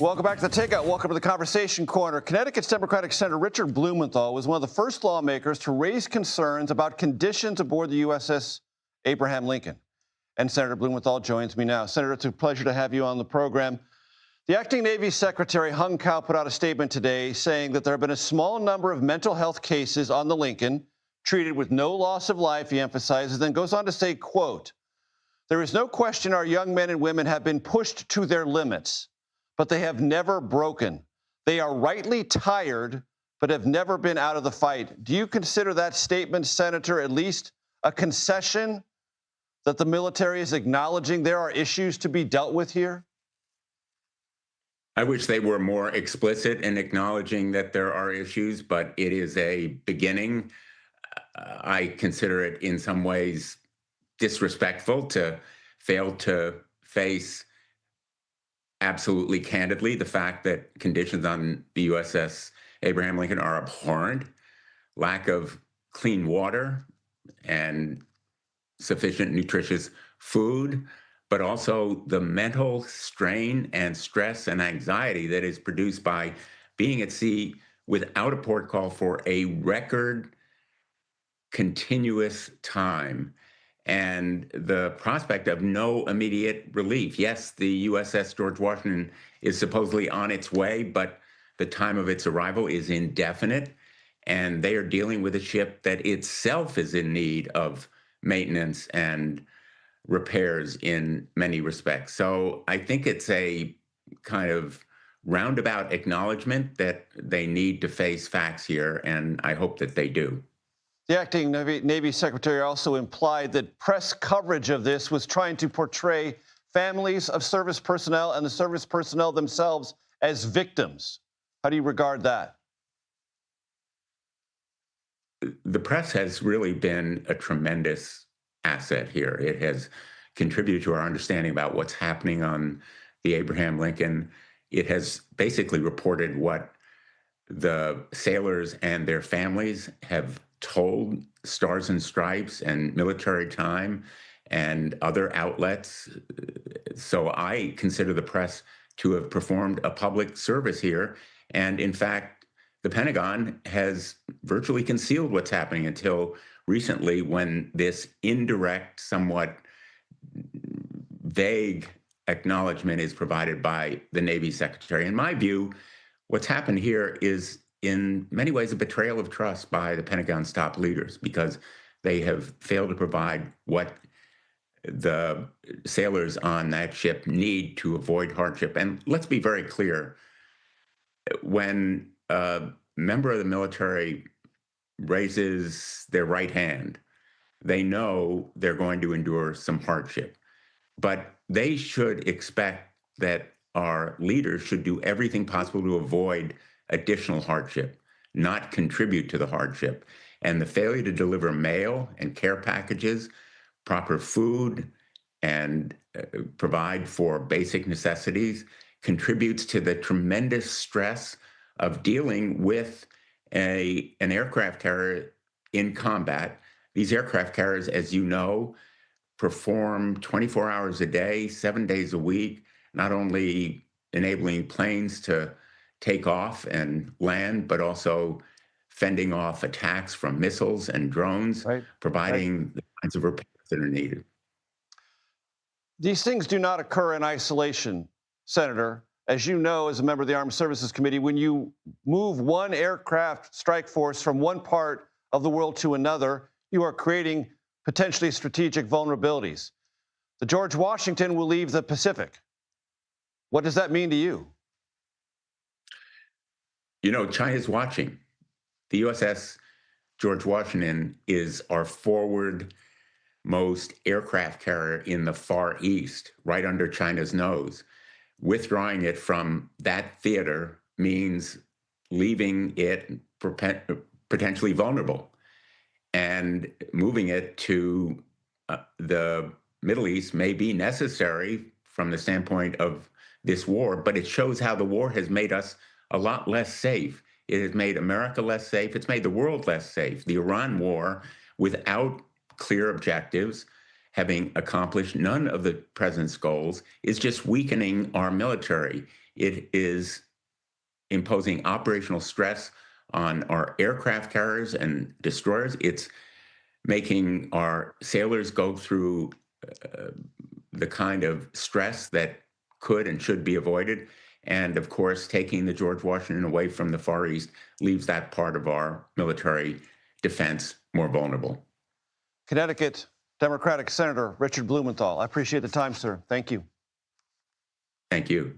Welcome back to the Takeout. Welcome to the Conversation Corner. Connecticut's Democratic Senator Richard Blumenthal was one of the first lawmakers to raise concerns about conditions aboard the USS Abraham Lincoln. And Senator Blumenthal joins me now. Senator, it's a pleasure to have you on the program. The acting Navy Secretary Hung Kao put out a statement today saying that there have been a small number of mental health cases on the Lincoln, treated with no loss of life, he emphasizes, then goes on to say, quote, "There is no question our young men and women have been pushed to their limits, but they have never broken. They are rightly tired, but have never been out of the fight." Do you consider that statement, Senator, at least a concession that the military is acknowledging there are issues to be dealt with here? I wish they were more explicit in acknowledging that there are issues, but it is a beginning. I consider it in some ways disrespectful to fail to face absolutely candidly the fact that conditions on the USS Abraham Lincoln are abhorrent. Lack of clean water and sufficient nutritious food, but also the mental strain and stress and anxiety that is produced by being at sea without a port call for a record continuous time, and the prospect of no immediate relief. Yes, the USS George Washington is supposedly on its way, but the time of its arrival is indefinite, and they are dealing with a ship that itself is in need of maintenance and repairs in many respects. So I think it's a kind of roundabout acknowledgement that they need to face facts here, and I hope that they do. The acting Navy Secretary also implied that press coverage of this was trying to portray families of service personnel and the service personnel themselves as victims. How do you regard that? The press has really been a tremendous asset here. It has contributed to our understanding about what's happening on the Abraham Lincoln. It has basically reported what the sailors and their families have told Stars and Stripes and Military Time and other outlets. So I consider the press to have performed a public service here. And in fact, the Pentagon has virtually concealed what's happening until recently, when this indirect, somewhat vague acknowledgement is provided by the Navy Secretary. In my view, what's happened here is in many ways a betrayal of trust by the Pentagon's top leaders, because they have failed to provide what the sailors on that ship need to avoid hardship. And let's be very clear, when a member of the military raises their right hand, they know they're going to endure some hardship. But they should expect that our leaders should do everything possible to avoid additional hardship, not contribute to the hardship. And the failure to deliver mail and care packages, proper food, and provide for basic necessities contributes to the tremendous stress of dealing with an aircraft carrier in combat. These aircraft carriers, as you know, perform 24 hours a day, 7 days a week, not only enabling planes to take off and land, but also fending off attacks from missiles and drones, Right. providing the kinds of repairs that are needed. These things do not occur in isolation, Senator. As you know, as a member of the Armed Services Committee, when you move one aircraft strike force from one part of the world to another, you are creating potentially strategic vulnerabilities. The George Washington will leave the Pacific. What does that mean to you? You know, China's watching. The USS George Washington is our forward most aircraft carrier in the Far East, right under China's nose. Withdrawing it from that theater means leaving it potentially vulnerable, and moving it to the Middle East may be necessary from the standpoint of this war, but it shows how the war has made us a lot less safe. It has made America less safe. It's made the world less safe. The Iran war, without clear objectives, having accomplished none of the president's goals, is just weakening our military. It is imposing operational stress on our aircraft carriers and destroyers. It's making our sailors go through the kind of stress that could and should be avoided. And of course, taking the George Washington away from the Far East leaves that part of our military defense more vulnerable. Connecticut Democratic Senator Richard Blumenthal. I appreciate the time, sir. Thank you. Thank you.